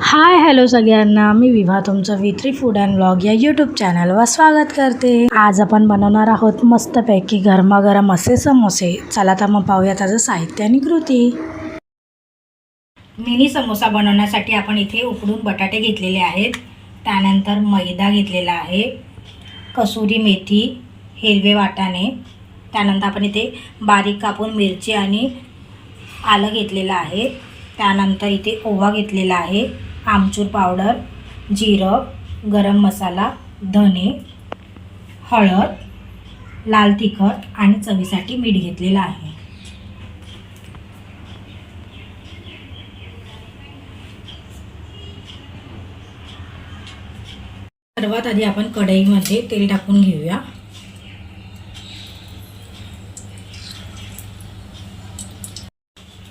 Hi hello सगळ्यांना, मी विभा तुमचं V3 food and vlog या यूट्यूब चॅनलवर स्वागत करते। आज आपण बनवणार आहोत मस्तपैकी गरमागरम असे समोसे। चला तर मग पाहूया त्याचं साहित्य आणि कृती। मिनी समोसा बनवण्यासाठी आपण इथे उकडून बटाटे घेतलेले आहेत, त्यानंतर मैदा घेतलेला आहे, कसुरी मेथी, हिरवे वाटाणे, त्यानंतर आपण इथे बारीक कापून मिरची आणि आलं घेतलेलं आहे, त्यानंतर इथे ओवा घेतलेला आहे, आमचूर पावडर, जिरं, गरम मसाला, धने, हळद, लाल तिखट आणि चवीसाठी मीठ घेतलेलं आहे। सर्वात आधी आपण कढईमध्ये तेल टाकून घेऊया।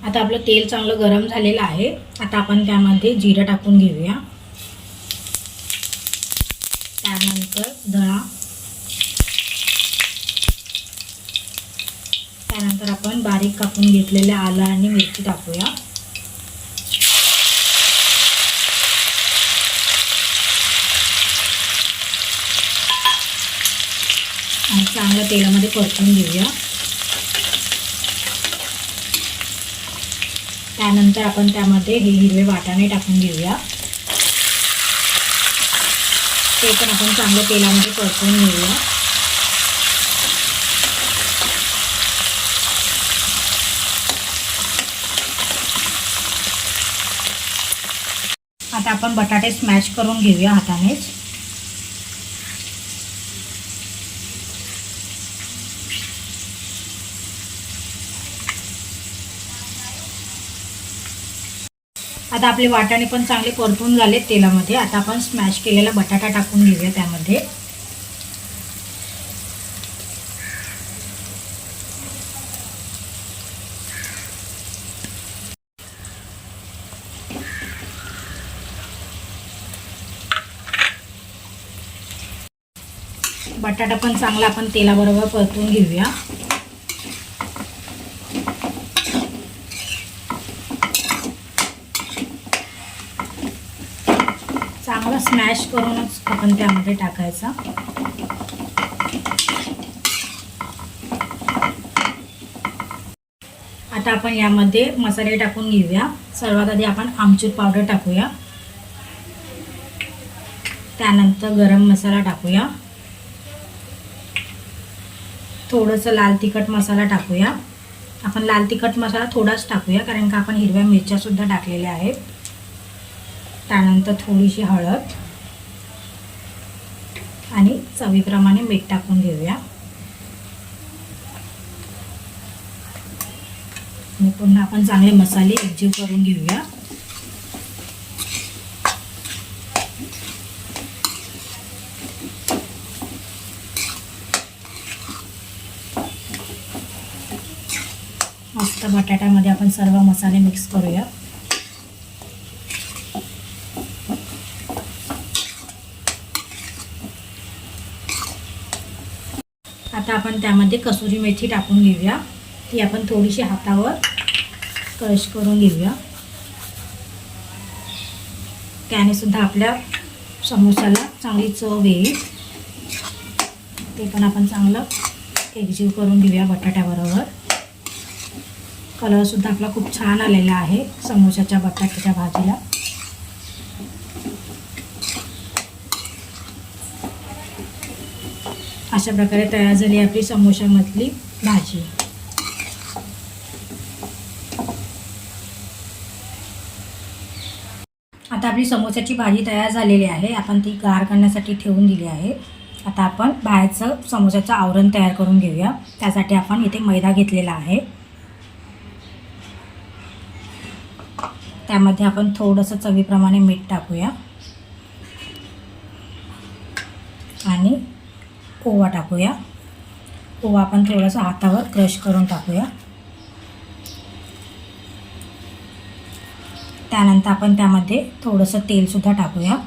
आता आपलं तेल चांगलं गरम झालेलं आहे। आता आपण त्यामध्ये जिरं टाकून घेऊया, त्यानंतर धणा, त्यानंतर आपण बारीक कापून घेतलेले आलं आणि मिरची टाकूया। आणि चांगलं तेलामध्ये परतून घेऊया। त्यानंतर आपण त्यामध्ये हे हिरवे वाटाणे टाकून घेऊया, ते पण आपण चांगलं तेलामध्ये परतून घेऊया। आता आपण बटाटे स्मॅश करून घेऊया हातानेच। आता आपले वाटाणे पण चांगले परतून झाले तेलामध्ये। आता आपण स्मॅश केलेला बटाटा टाकून घेऊया त्यामध्ये। बटाटा पण चांगला आपण तेलाबरोबर परतून घेऊया। चांगला स्मॅश करूनच आपण त्यामध्ये टाकायचा। आता आपण यामध्ये मसाले टाकून घेऊया। सर्वात आधी आपण आमचूर पावडर टाकूया, त्यानंतर गरम मसाला टाकूया, थोडंसं लाल तिखट मसाला टाकूया। आपण लाल तिखट मसाला थोडाच टाकूया, कारण का आपण हिरव्या मिरच्या सुद्धा टाकलेल्या आहेत। त्यानंतर थोडीशी हळद आणि चवीप्रमाणे मीठ टाकून घेऊया। आणि पुन्हा आपण चांगले मसाले एकजीव करून घेऊया। मस्त बटाट्यामध्ये आपण सर्व मसाले मिक्स करूया। आता आपण त्यामध्ये कसुरी मेथी टाकून घेऊया, ती आपण थोडीशी हातावर क्रश करून घेऊया। त्याने सुद्धा आपल्या समोसाला चांगली चव येईल। ते पण आपण चांगलं एकजीव करून घेऊया बटाट्याबरोबर। कलर सुद्धा आपला खूप छान आलेला आहे समोसाच्या बटाट्याच्या भाजीला। अशा प्रकारे तयार झाली आपली समोसामधली भाजी। आता आपली समोसाची भाजी तयार झालेली आहे। आपण ती गार करण्यासाठी ठेवून दिली आहे। आता आपण बाहेरचं समोसाचं आवरण तयार करून घेऊया। त्यासाठी आपण इथे मैदा घेतलेला आहे, त्यामध्ये आपण थोडंसं चवीप्रमाणे मीठ टाकूया आणि ओवा टाकूया। ओवा आपण थोडंसं हातावर क्रश करून टाकूया। त्यानंतर आपण त्यामध्ये थोडंसं तेलसुद्धा टाकूया।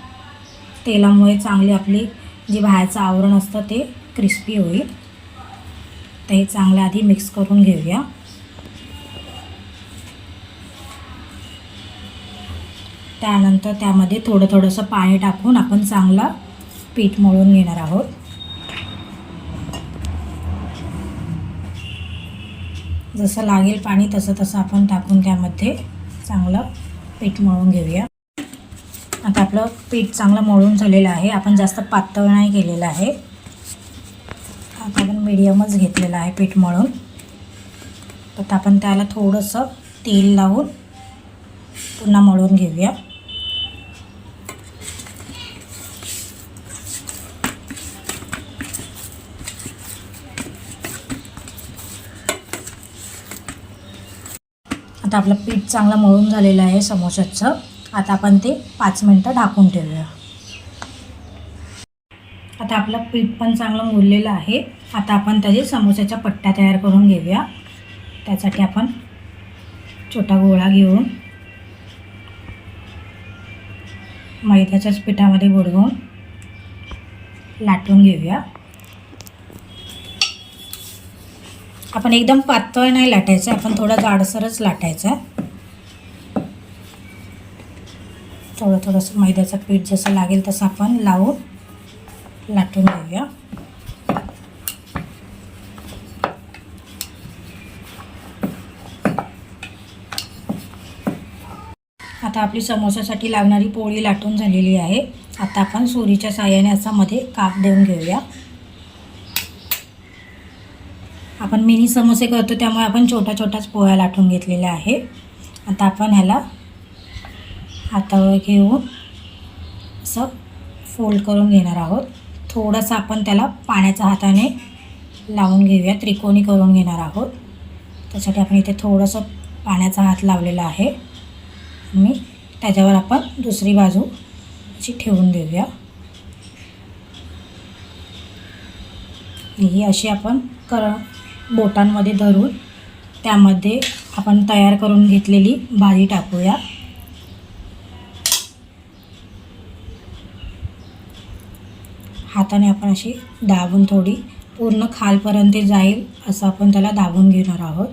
तेलामुळे चांगली आपली जी बाहेरचं आवरण असतं ते क्रिस्पी होईल। तर हे चांगलं आधी मिक्स करून घेऊया। त्यानंतर त्यामध्ये थोडंसं पाणी टाकून आपण चांगला पीठ मळून घेणार आहोत. जसं लागेल पाणी तसं आपण टाकून त्यामध्ये चांगलं पीठ मळून घेऊया. आता आपलं पीठ चांगलं मळून झालेलं आहे. आपण जास्त पातळ नाही केलेलं आहे. आता आपण मीडियमच घेतलेलं आहे पीठ मळून. तर आपण त्याला थोडंसं तेल लावून पुन्हा मळून घेऊया. आता आपलं पीठ चांगलं मळून झालेलं आहे समोसाचं. आता आपण ते 5 मिनटं ढाकून ठेवूया. आता आपलं पीठ पण चांगलं मुरलेलं आहे. आता आपण त्याचे समोसाच्या पट्ट्या तयार करून घेऊया. त्यासाठी आपण छोटा गोळा घेऊन मैद्याच्याच पिठामध्ये बुडवून लाटून घेऊया. आपण एकदम पातळ नाही लाटायचं, आपण थोडं जाडसरच लाटायचं. थोडंसं मैद्याचं पीठ जसं लागेल तसं आपण लावून लाटून घेऊया. आता आपली समोसासाठी लागणारी पोळी लाटून झालेली आहे. आता आपण सुरीच्या साहाय्याने असं मध्ये काप देऊन घेऊया. आपण मिनी समोसे करतो त्यामुळे आपण छोट्याच पोळ्या लाटून घेतलेल्या आहे. आता आपण ह्याला हातावर घेऊन असं फोल्ड करून घेणार आहोत. थोडंसं आपण त्याला पाण्याच्या हाताने लावून घेऊया, त्रिकोणी करून घेणार आहोत. त्यासाठी आपण इथे थोडंसं पाण्याचा हात लावलेला आहे आणि त्याच्यावर आपण दुसरी बाजू अशी ठेवून देऊया. ही अशी आपण बोटांमध्ये धरून त्यामध्ये आपण तयार करून घेतलेली भाजी टाकूया. हाताने आपण अशी दाबून थोडी पूर्ण खालपर्यंत जाईल असं आपण त्याला दाबून घेणार आहोत.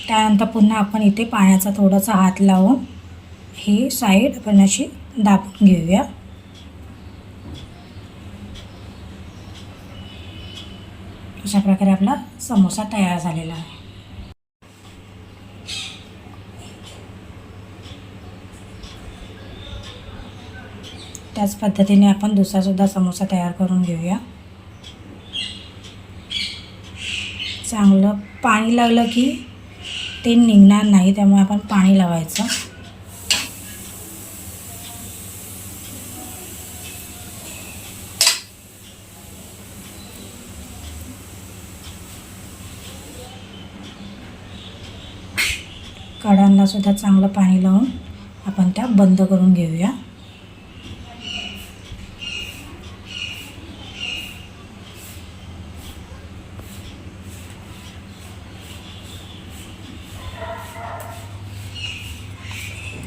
त्यानंतर पुन्हा आपण इथे पाण्याचा थोडासा हात लावून ही साईड आपण अशी दाबून घेऊया. अशा प्रकारे आपला समोसा तयार झालेला आहे. त्याच पद्धतीने आपण दुसरासुद्धा समोसा तयार करून घेऊया. चांगलं पाणी लागलं की ते निघणार नाही, त्यामुळे आपण पाणी लावायचं. कडांना सुद्धा चांगलं पाणी लावून आपण त्या बंद करून घेऊया.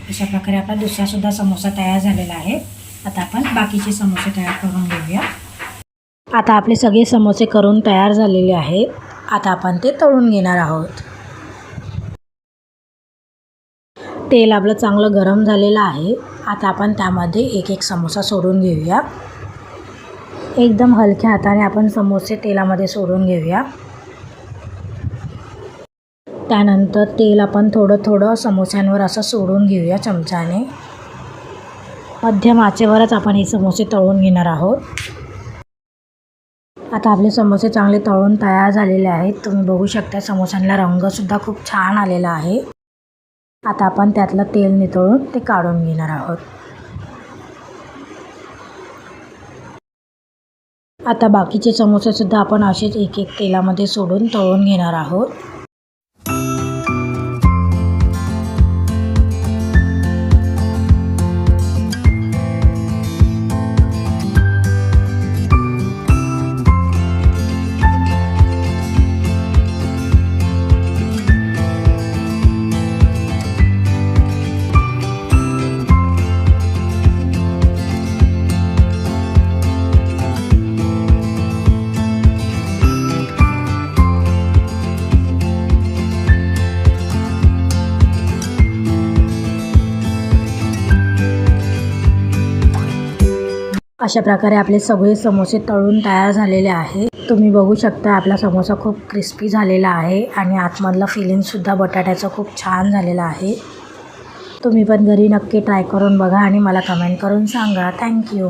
अशा प्रकारे आपला दुसरासुद्धा समोसा तयार झालेला आहे. आता आपण बाकीचे समोसे तयार करून घेऊया. आता आपले सगळे समोसे करून तयार झालेले आहेत. आता आपण ते तळून घेणार आहोत. तेल आपलं चांगलं गरम झालेलं आहे. आता आपण त्यामध्ये एक समोसा सोडून घेऊया. एकदम हलक्या हाताने आपण समोसे तेलामध्ये सोडून घेऊया. त्यानंतर तेल आपण थोडं समोस्यांवर असं सोडून घेऊया चमच्याने. मध्यम आचेवरच आपण हे समोसे तळून घेणार आहोत. आता आपले समोसे चांगले तळून तयार झालेले आहेत. तुम्ही बघू शकता समोस्यांना रंगसुद्धा खूप छान आलेला आहे. आता आपण त्यातलं तेल नितळून ते काढून घेणार आहोत. आता बाकीचे समोसेसुद्धा आपण असेच एक तेलामध्ये सोडून तळून घेणार आहोत. अशा प्रकारे आपले सगळे समोसे तळून तयार झालेले आहे. तुम्ही बघू शकता आपला समोसा खूप क्रिस्पी झालेला आहे आणि आतमधलं फिलिंगसुद्धा बटाट्याचं खूप छान झालेलं आहे. तुम्ही पण घरी नक्की ट्राय करून बघा आणि मला कमेंट करून सांगा. थँक्यू.